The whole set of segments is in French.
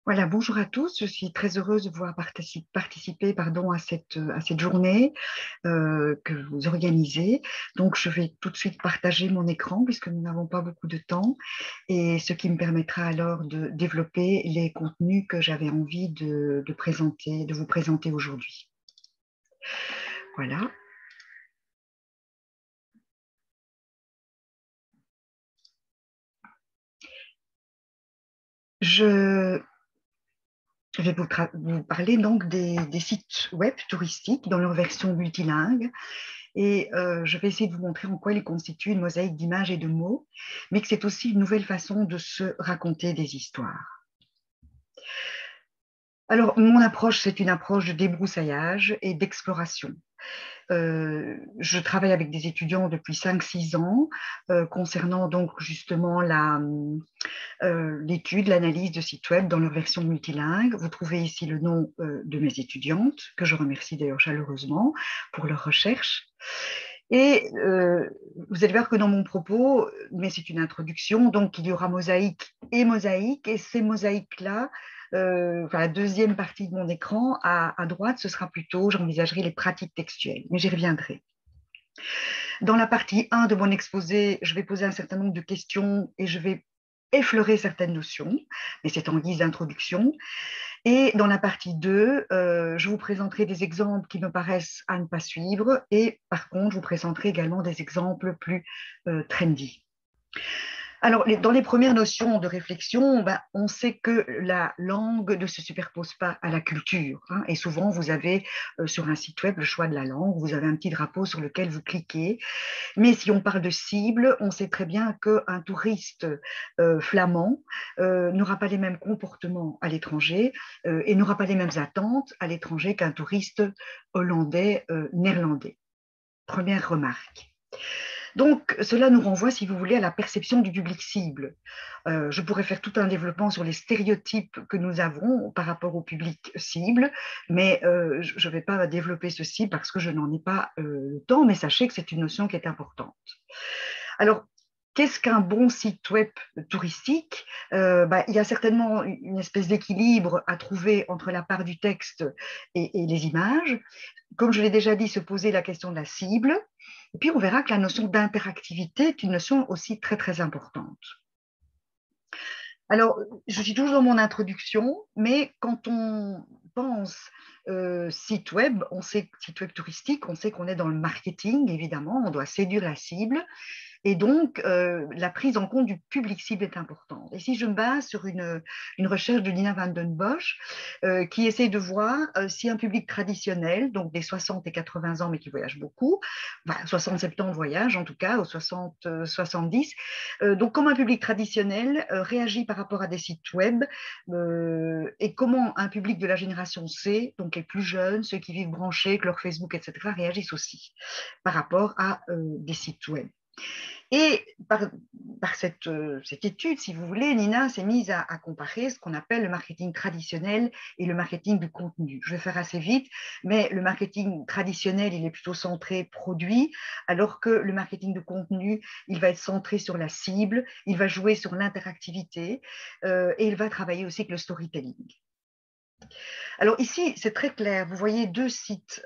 Voilà, bonjour à tous. Je suis très heureuse de pouvoir participer à cette journée que vous organisez. Donc, je vais tout de suite partager mon écran puisque nous n'avons pas beaucoup de temps et ce qui me permettra alors de développer les contenus que j'avais envie de présenter, de vous présenter aujourd'hui. Voilà. Je vais vous parler donc des sites web touristiques dans leur version multilingue. Et je vais essayer de vous montrer en quoi il constitue une mosaïque d'images et de mots, mais que c'est aussi une nouvelle façon de se raconter des histoires. Alors, mon approche, c'est une approche de débroussaillage et d'exploration. Je travaille avec des étudiants depuis 5-6 ans concernant donc justement l'étude, l'analyse de sites web dans leur version multilingue. Vous trouvez ici le nom de mes étudiantes, que je remercie d'ailleurs chaleureusement pour leur recherche. Et vous allez voir que dans mon propos, mais c'est une introduction, donc il y aura mosaïque, et ces mosaïques-là, enfin, la deuxième partie de mon écran, à droite, ce sera plutôt, j'envisagerai les pratiques textuelles, mais j'y reviendrai. Dans la partie 1 de mon exposé, je vais poser un certain nombre de questions et je vais effleurer certaines notions, mais c'est en guise d'introduction. Et dans la partie 2, je vous présenterai des exemples qui me paraissent à ne pas suivre et par contre, je vous présenterai également des exemples plus trendy. Alors, dans les premières notions de réflexion, on sait que la langue ne se superpose pas à la culture. Et souvent, vous avez sur un site web le choix de la langue, vous avez un petit drapeau sur lequel vous cliquez. Mais si on parle de cible, on sait très bien qu'un touriste flamand n'aura pas les mêmes comportements à l'étranger et n'aura pas les mêmes attentes à l'étranger qu'un touriste hollandais, néerlandais. Première remarque. Donc, cela nous renvoie, si vous voulez, à la perception du public cible. Je pourrais faire tout un développement sur les stéréotypes que nous avons par rapport au public cible, mais je ne vais pas développer ceci parce que je n'en ai pas le temps, mais sachez que c'est une notion qui est importante. Alors, qu'est-ce qu'un bon site web touristique? Il y a certainement une espèce d'équilibre à trouver entre la part du texte et les images. Comme je l'ai déjà dit, se poser la question de la cible. Et puis, on verra que la notion d'interactivité est une notion aussi très, très importante. Alors, je suis toujours dans mon introduction, mais quand on pense site web, on sait site web touristique, on sait qu'on est dans le marketing, évidemment, on doit séduire la cible. Et donc, la prise en compte du public cible est importante. Et si je me base sur une recherche de Nina van den Bosch, qui essaie de voir si un public traditionnel, donc des 60 et 80 ans, mais qui voyage beaucoup, 60-70 voyagent en tout cas, ou 60-70, donc comment un public traditionnel réagit par rapport à des sites web et comment un public de la génération C, donc les plus jeunes, ceux qui vivent branchés, que leur Facebook, etc., réagissent aussi par rapport à des sites web. Et par cette étude, si vous voulez, Nina s'est mise à comparer ce qu'on appelle le marketing traditionnel et le marketing du contenu. Je vais faire assez vite, mais le marketing traditionnel, il est plutôt centré produit, alors que le marketing de contenu, il va être centré sur la cible, il va jouer sur l'interactivité et il va travailler aussi avec le storytelling. Alors ici, c'est très clair. Vous voyez deux sites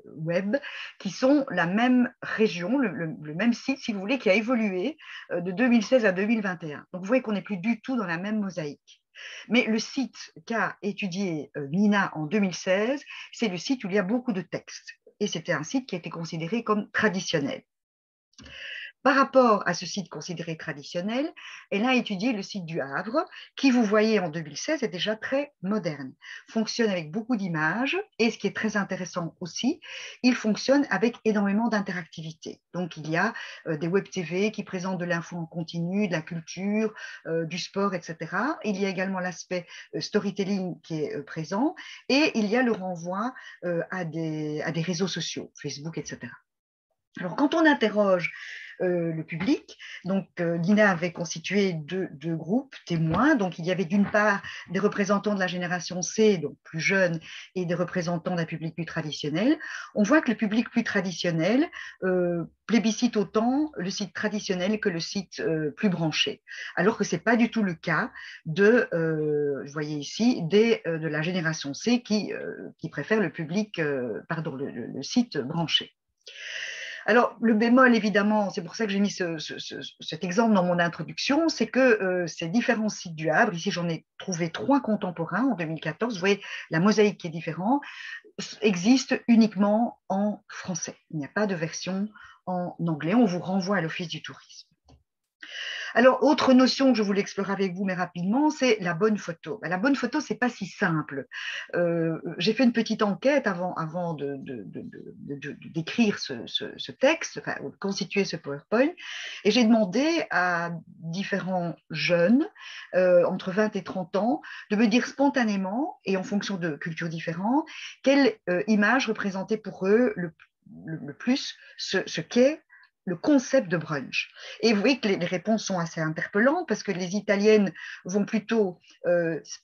web qui sont la même région, le même site, si vous voulez, qui a évolué de 2016 à 2021. Donc vous voyez qu'on n'est plus du tout dans la même mosaïque. Mais le site qu'a étudié Nina en 2016, c'est le site où il y a beaucoup de textes. Et c'était un site qui a été considéré comme traditionnel. Par rapport à ce site considéré traditionnel, elle a étudié le site du Havre, qui, vous voyez, en 2016, est déjà très moderne, fonctionne avec beaucoup d'images, et ce qui est très intéressant aussi, il fonctionne avec énormément d'interactivité. Donc, il y a des web TV qui présentent de l'info en continu, de la culture, du sport, etc. Il y a également l'aspect storytelling qui est présent, et il y a le renvoi à des réseaux sociaux, Facebook, etc. Alors, quand on interroge le public, donc l'INA avait constitué deux groupes témoins. Donc, il y avait d'une part des représentants de la génération C, donc plus jeunes, et des représentants d'un public plus traditionnel. On voit que le public plus traditionnel plébiscite autant le site traditionnel que le site plus branché, alors que ce n'est pas du tout le cas de, vous voyez ici, de la génération C qui préfère le public, le site branché. Alors, le bémol, évidemment, c'est pour ça que j'ai mis cet exemple dans mon introduction, c'est que ces différents sites du Havre, ici j'en ai trouvé 3 contemporains en 2014, vous voyez la mosaïque qui est différente, existent uniquement en français. Il n'y a pas de version en anglais. On vous renvoie à l'Office du tourisme. Alors, autre notion que je voulais explorer avec vous, mais rapidement, c'est la bonne photo. La bonne photo, ce n'est pas si simple. J'ai fait une petite enquête avant d'écrire ce texte, enfin, de constituer ce PowerPoint, et j'ai demandé à différents jeunes, entre 20 et 30 ans, de me dire spontanément, et en fonction de cultures différentes, quelle image représentait pour eux le plus ce qu'est le concept de brunch. Et vous voyez que les réponses sont assez interpellantes parce que les Italiennes vont plutôt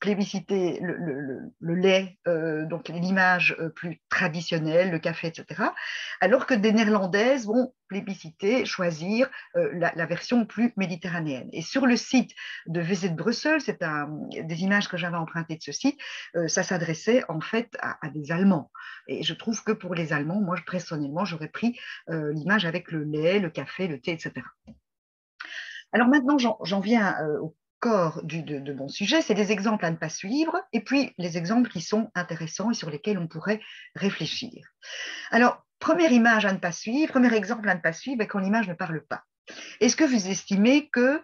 plébisciter le lait, donc l'image plus traditionnelle, le café, etc., alors que des Néerlandaises vont plébisciter, choisir la version plus méditerranéenne. Et sur le site de Visit Brussels, c'est des images que j'avais empruntées de ce site, ça s'adressait en fait à des Allemands. Et je trouve que pour les Allemands, moi personnellement, j'aurais pris l'image avec le lait, le café, le thé, etc. Alors maintenant, j'en viens au corps de mon sujet, c'est des exemples à ne pas suivre, et puis les exemples qui sont intéressants et sur lesquels on pourrait réfléchir. Alors, première image à ne pas suivre, premier exemple à ne pas suivre, quand l'image ne parle pas. Est-ce que vous estimez que,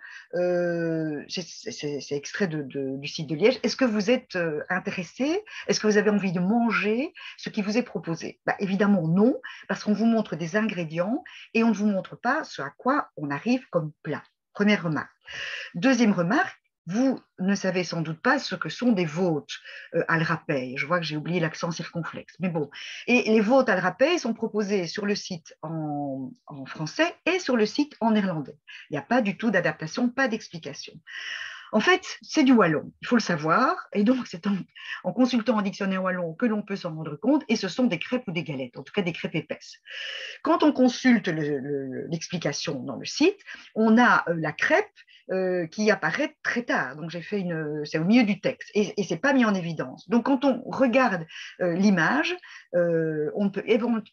c'est extrait du site de Liège, est-ce que vous êtes intéressé, est-ce que vous avez envie de manger ce qui vous est proposé? Évidemment non, parce qu'on vous montre des ingrédients et on ne vous montre pas ce à quoi on arrive comme plat. Première remarque. Deuxième remarque, vous ne savez sans doute pas ce que sont des vôtres à le rappel. Je vois que j'ai oublié l'accent circonflexe, mais bon. Et les vôtres à le rappel sont proposés sur le site en français et sur le site en néerlandais. Il n'y a pas du tout d'adaptation, pas d'explication. En fait, c'est du wallon, il faut le savoir, et donc c'est en consultant un dictionnaire wallon que l'on peut s'en rendre compte, et ce sont des crêpes ou des galettes, en tout cas des crêpes épaisses. Quand on consulte l'explication dans le site, on a la crêpe qui apparaît très tard. Donc, c'est au milieu du texte et ce n'est pas mis en évidence. Donc, quand on regarde l'image, on ne peut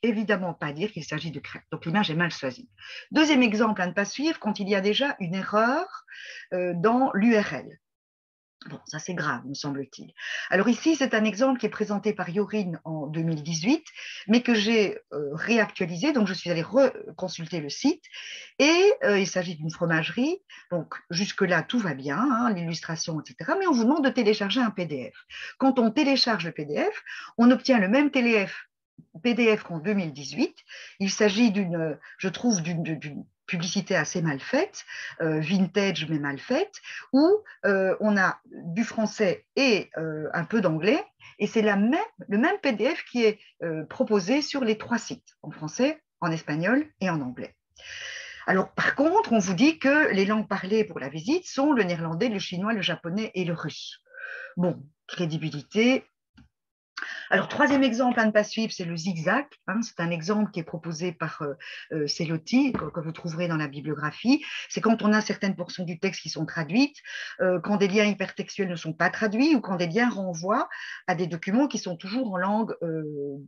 évidemment pas dire qu'il s'agit de crêpe. Donc, l'image est mal choisie. Deuxième exemple à ne pas suivre, quand il y a déjà une erreur dans l'URL. Bon, ça c'est grave, me semble-t-il. Alors ici, c'est un exemple qui est présenté par Yorine en 2018, mais que j'ai réactualisé, donc je suis allée reconsulter le site, et il s'agit d'une fromagerie, donc jusque-là tout va bien, hein, l'illustration, etc., mais on vous demande de télécharger un PDF. Quand on télécharge le PDF, on obtient le même PDF qu'en 2018. Il s'agit je trouve, d'une publicité assez mal faite, vintage mais mal faite, où on a du français et un peu d'anglais, et c'est le même PDF qui est proposé sur les 3 sites, en français, en espagnol et en anglais. Alors, par contre, on vous dit que les langues parlées pour la visite sont le néerlandais, le chinois, le japonais et le russe. Bon, crédibilité. Alors, troisième exemple à ne pas suivre, c'est le zigzag. Hein, c'est un exemple qui est proposé par Celotti, que vous trouverez dans la bibliographie. C'est quand on a certaines portions du texte qui sont traduites, quand des liens hypertextuels ne sont pas traduits ou quand des liens renvoient à des documents qui sont toujours en langue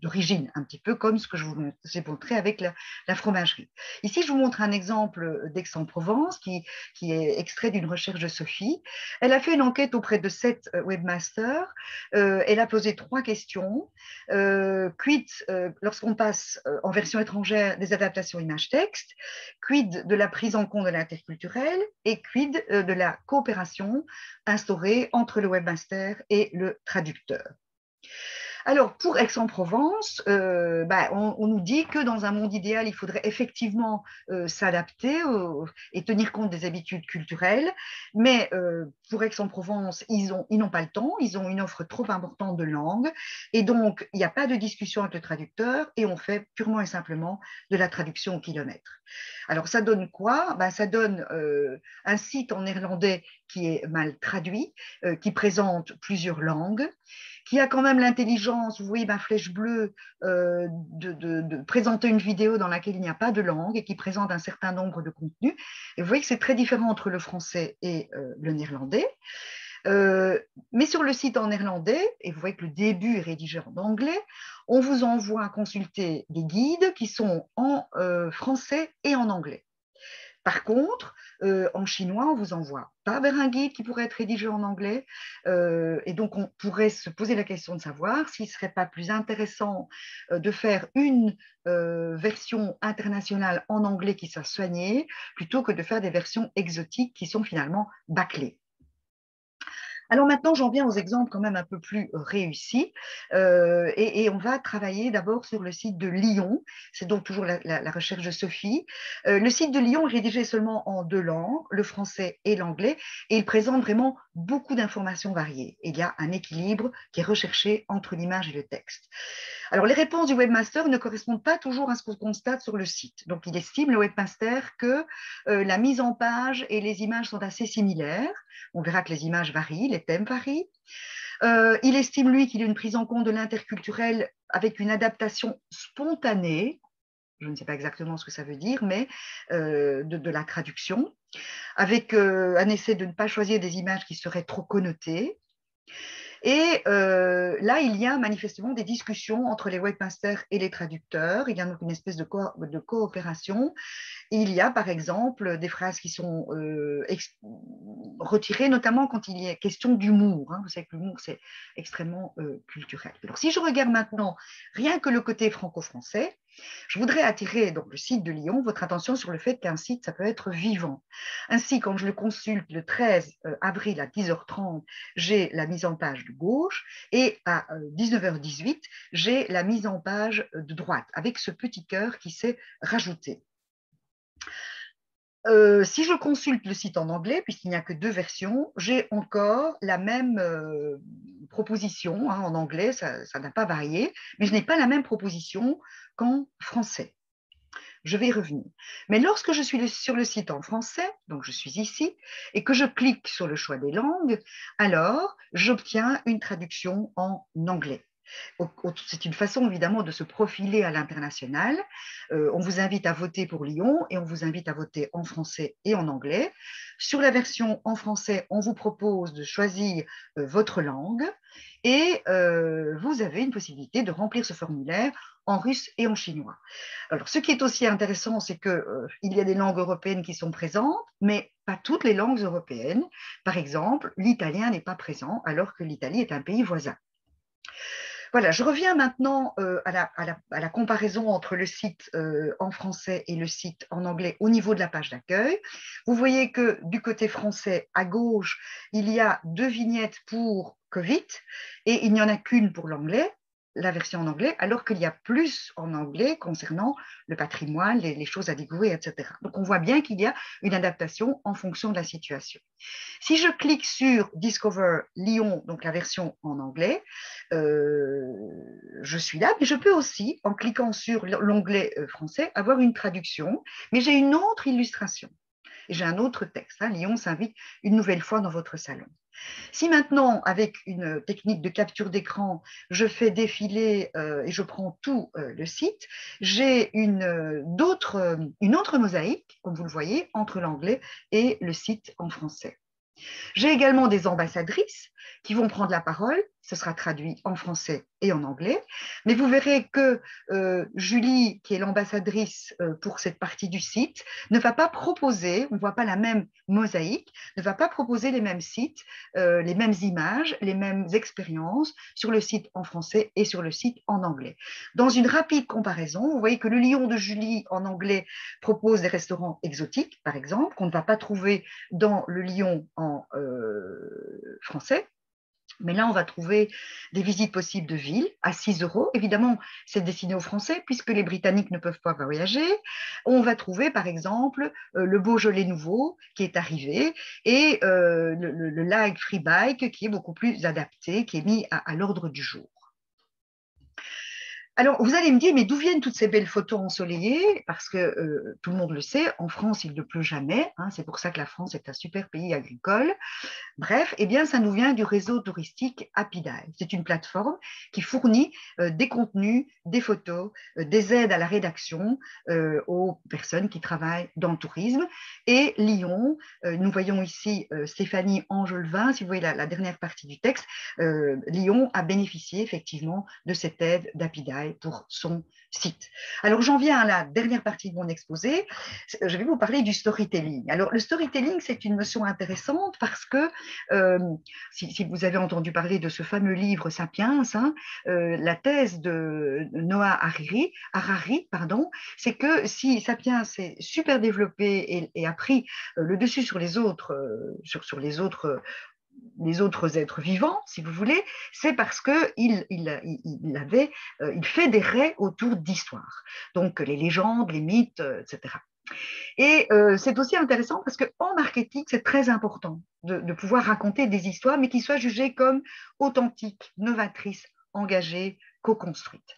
d'origine, un petit peu comme ce que je vous ai montré avec la fromagerie. Ici, je vous montre un exemple d'Aix-en-Provence qui est extrait d'une recherche de Sophie. Elle a fait une enquête auprès de 7 webmasters. Elle a posé 3 questions. Quid, lorsqu'on passe en version étrangère des adaptations image-texte, quid de la prise en compte de l'interculturel et quid de la coopération instaurée entre le webmaster et le traducteur. Alors, pour Aix-en-Provence, on nous dit que dans un monde idéal, il faudrait effectivement s'adapter et tenir compte des habitudes culturelles. Mais pour Aix-en-Provence, ils n'ont pas le temps, ils ont une offre trop importante de langues. Et donc, il n'y a pas de discussion avec le traducteur et on fait purement et simplement de la traduction au kilomètre. Alors, ça donne quoi? Ça donne un site en néerlandais qui est mal traduit, qui présente plusieurs langues, qui a quand même l'intelligence, vous voyez ma flèche bleue, de présenter une vidéo dans laquelle il n'y a pas de langue et qui présente un certain nombre de contenus. Et vous voyez que c'est très différent entre le français et le néerlandais. Mais sur le site en néerlandais, et vous voyez que le début est rédigé en anglais, on vous envoie consulter des guides qui sont en français et en anglais. Par contre, en chinois, on vous envoie pas vers un guide qui pourrait être rédigé en anglais. Et donc, on pourrait se poser la question de savoir s'il ne serait pas plus intéressant de faire une version internationale en anglais qui soit soignée, plutôt que de faire des versions exotiques qui sont finalement bâclées. Alors maintenant, j'en viens aux exemples quand même un peu plus réussis. Et on va travailler d'abord sur le site de Lyon. C'est donc toujours la recherche de Sophie. Le site de Lyon est rédigé seulement en 2 langues, le français et l'anglais, et il présente vraiment beaucoup d'informations variées. Il y a un équilibre qui est recherché entre l'image et le texte. Alors, les réponses du webmaster ne correspondent pas toujours à ce qu'on constate sur le site. Donc, il estime, le webmaster, que la mise en page et les images sont assez similaires. On verra que les images varient, les thèmes varient. Il estime, lui, qu'il y a une prise en compte de l'interculturel avec une adaptation spontanée, je ne sais pas exactement ce que ça veut dire, mais de la traduction, avec un essai de ne pas choisir des images qui seraient trop connotées. Et là, il y a manifestement des discussions entre les webmasters et les traducteurs. Il y a donc une espèce de coopération. Il y a par exemple des phrases qui sont retirées, notamment quand il y a question d'humour. Vous savez que l'humour, c'est extrêmement culturel. Alors, si je regarde maintenant rien que le côté franco-français, je voudrais attirer donc le site de Lyon votre attention sur le fait qu'un site, ça peut être vivant. Ainsi, quand je le consulte le 13 avril à 10h30, j'ai la mise en page de gauche et à 19h18, j'ai la mise en page de droite avec ce petit cœur qui s'est rajouté. Si je consulte le site en anglais, puisqu'il n'y a que 2 versions, j'ai encore la même proposition. En anglais, ça n'a pas varié, mais je n'ai pas la même proposition qu'en français. Je vais y revenir. Mais lorsque je suis sur le site en français, donc je suis ici, et que je clique sur le choix des langues, alors j'obtiens une traduction en anglais. C'est une façon évidemment de se profiler à l'international. On vous invite à voter pour Lyon et on vous invite à voter en français et en anglais. Sur la version en français, on vous propose de choisir votre langue et vous avez une possibilité de remplir ce formulaire en russe et en chinois. Alors, ce qui est aussi intéressant, c'est qu'il y a des langues européennes qui sont présentes, mais pas toutes les langues européennes. Par exemple, l'italien n'est pas présent, alors que l'Italie est un pays voisin. Voilà, je reviens maintenant à la comparaison entre le site en français et le site en anglais au niveau de la page d'accueil. Vous voyez que du côté français, à gauche, il y a 2 vignettes pour Covid et il n'y en a qu'une pour l'anglais, la version en anglais, alors qu'il y a plus en anglais concernant le patrimoine, les choses à découvrir, etc. Donc, on voit bien qu'il y a une adaptation en fonction de la situation. Si je clique sur Discover Lyon, donc la version en anglais, je suis là, mais je peux aussi, en cliquant sur l'onglet français, avoir une traduction, mais j'ai une autre illustration. Et j'ai un autre texte. Lyon s'invite une nouvelle fois dans votre salon. Si maintenant, avec une technique de capture d'écran, je fais défiler et je prends tout le site, j'ai une autre mosaïque, comme vous le voyez, entre l'anglais et le site en français. J'ai également des ambassadrices qui vont prendre la parole. Ce sera traduit en français et en anglais. Mais vous verrez que Julie, qui est l'ambassadrice pour cette partie du site, ne va pas proposer, on ne voit pas la même mosaïque, ne va pas proposer les mêmes sites, les mêmes images, les mêmes expériences sur le site en français et sur le site en anglais. Dans une rapide comparaison, vous voyez que le Lion de Julie en anglais propose des restaurants exotiques, par exemple, qu'on ne va pas trouver dans le Lion en français. Mais là, on va trouver des visites possibles de ville à 6 euros. Évidemment, c'est destiné aux Français puisque les Britanniques ne peuvent pas voyager. On va trouver, par exemple, le Beaujolais nouveau qui est arrivé et le Like Free Bike qui est beaucoup plus adapté, qui est mis à l'ordre du jour. Alors, vous allez me dire, mais d'où viennent toutes ces belles photos ensoleillées? Parce que tout le monde le sait, en France, il ne pleut jamais. Hein, c'est pour ça que la France est un super pays agricole. Bref, eh bien, ça nous vient du réseau touristique Happy Dive. C'est une plateforme qui fournit des contenus, des photos, des aides à la rédaction aux personnes qui travaillent dans le tourisme. Et Lyon, nous voyons ici Stéphanie Angelevin, si vous voyez la dernière partie du texte, Lyon a bénéficié effectivement de cette aide d'Happy Dive pour son site. Alors, j'en viens à la dernière partie de mon exposé. Je vais vous parler du storytelling. Alors, le storytelling, c'est une notion intéressante parce que si vous avez entendu parler de ce fameux livre Sapiens, hein, la thèse de Noah Harari, c'est que si Sapiens s'est super développé et a pris le dessus sur les autres, sur les autres êtres vivants, si vous voulez, c'est parce qu'il fédérait autour d'histoires. Donc les légendes, les mythes, etc. Et c'est aussi intéressant parce qu'en marketing, c'est très important de pouvoir raconter des histoires, mais qui soient jugées comme authentiques, novatrices, engagées, co-construites.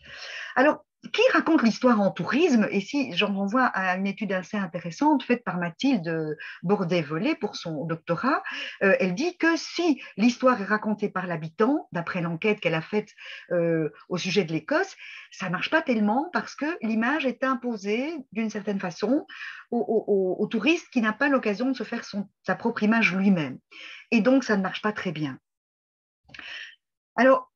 Alors, qui raconte l'histoire en tourisme? Et si j'en renvoie à une étude assez intéressante faite par Mathilde Bordet-Vollet pour son doctorat, elle dit que si l'histoire est racontée par l'habitant, d'après l'enquête qu'elle a faite au sujet de l'Écosse, ça ne marche pas tellement parce que l'image est imposée d'une certaine façon au touriste qui n'a pas l'occasion de se faire sa propre image lui-même. Et donc, ça ne marche pas très bien. Alors,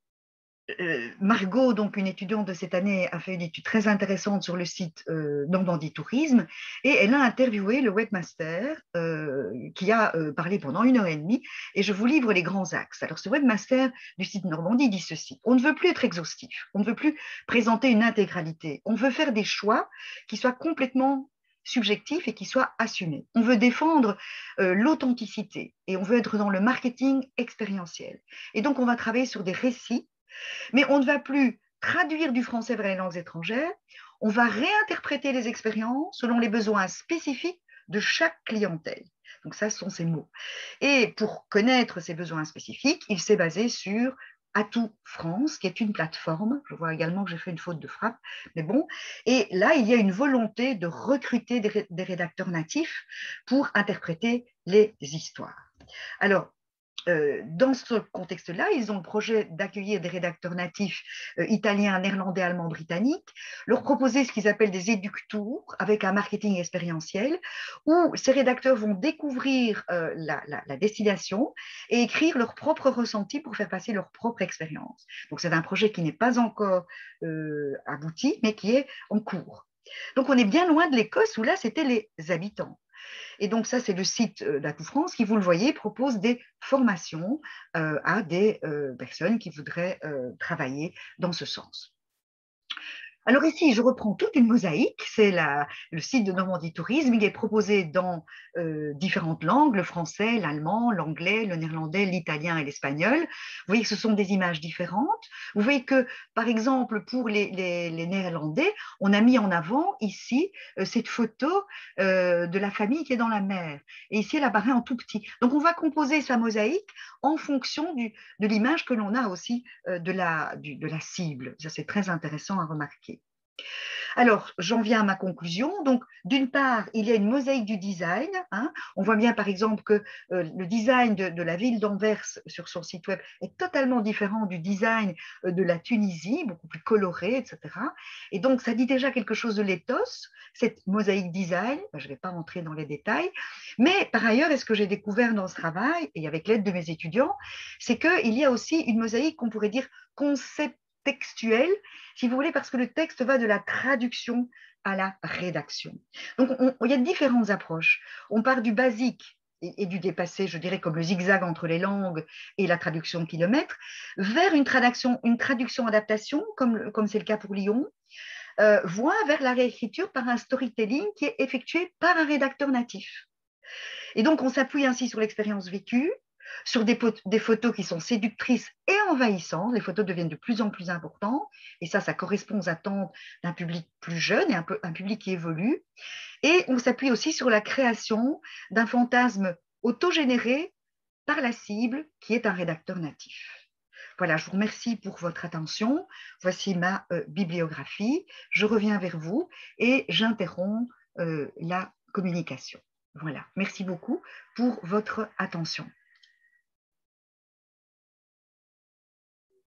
Margot, donc une étudiante de cette année, a fait une étude très intéressante sur le site Normandie Tourisme et elle a interviewé le webmaster qui a parlé pendant 1 heure et demie et je vous livre les grands axes. Alors ce webmaster du site Normandie dit ceci: on ne veut plus être exhaustif, on ne veut plus présenter une intégralité, on veut faire des choix qui soient complètement subjectifs et qui soient assumés. On veut défendre l'authenticité et on veut être dans le marketing expérientiel. Et donc on va travailler sur des récits, mais on ne va plus traduire du français vers les langues étrangères, on va réinterpréter les expériences selon les besoins spécifiques de chaque clientèle. Donc ça, ce sont ces mots. Et pour connaître ces besoins spécifiques, il s'est basé sur Atout France, qui est une plateforme. Je vois également que j'ai fait une faute de frappe, mais bon. Et là, il y a une volonté de recruter des rédacteurs natifs pour interpréter les histoires. Alors, dans ce contexte-là, ils ont le projet d'accueillir des rédacteurs natifs italiens, néerlandais, allemands, britanniques, leur proposer ce qu'ils appellent des éductours avec un marketing expérientiel où ces rédacteurs vont découvrir la destination et écrire leur propre ressenti pour faire passer leur propre expérience. Donc c'est un projet qui n'est pas encore abouti, mais qui est en cours. Donc on est bien loin de l'Écosse où là, c'était les habitants. Et donc, ça, c'est le site d'Atout France qui, vous le voyez, propose des formations à des personnes qui voudraient travailler dans ce sens. Alors ici, je reprends toute une mosaïque, c'est le site de Normandie Tourisme, il est proposé dans différentes langues, le français, l'allemand, l'anglais, le néerlandais, l'italien et l'espagnol. Vous voyez que ce sont des images différentes. Vous voyez que, par exemple, pour les néerlandais, on a mis en avant ici cette photo de la famille qui est dans la mer. Et ici, elle apparaît en tout petit. Donc, on va composer sa mosaïque en fonction de l'image que l'on a aussi de la cible. Ça, c'est très intéressant à remarquer. Alors, j'en viens à ma conclusion. Donc, d'une part, il y a une mosaïque du design. Hein. On voit bien, par exemple, que le design de la ville d'Anvers sur son site web est totalement différent du design de la Tunisie, beaucoup plus coloré, etc. Et donc, ça dit déjà quelque chose de l'éthos, cette mosaïque design. Je ne vais pas rentrer dans les détails. Mais par ailleurs, ce que j'ai découvert dans ce travail, et avec l'aide de mes étudiants, c'est qu'il y a aussi une mosaïque qu'on pourrait dire concept textuelle, si vous voulez, parce que le texte va de la traduction à la rédaction. Donc, il y a différentes approches. On part du basique et du dépassé, je dirais, comme le zigzag entre les langues et la traduction de kilomètres, vers une traduction-adaptation, comme c'est le cas pour Lyon, voire vers la réécriture par un storytelling qui est effectué par un rédacteur natif. Et donc, on s'appuie ainsi sur l'expérience vécue, sur des photos qui sont séductrices et envahissantes. Les photos deviennent de plus en plus importantes et ça correspond aux attentes d'un public plus jeune et un public qui évolue. Et on s'appuie aussi sur la création d'un fantasme autogénéré par la cible qui est un rédacteur natif. Voilà, je vous remercie pour votre attention. Voici ma bibliographie. Je reviens vers vous et j'interromps la communication. Voilà, merci beaucoup pour votre attention.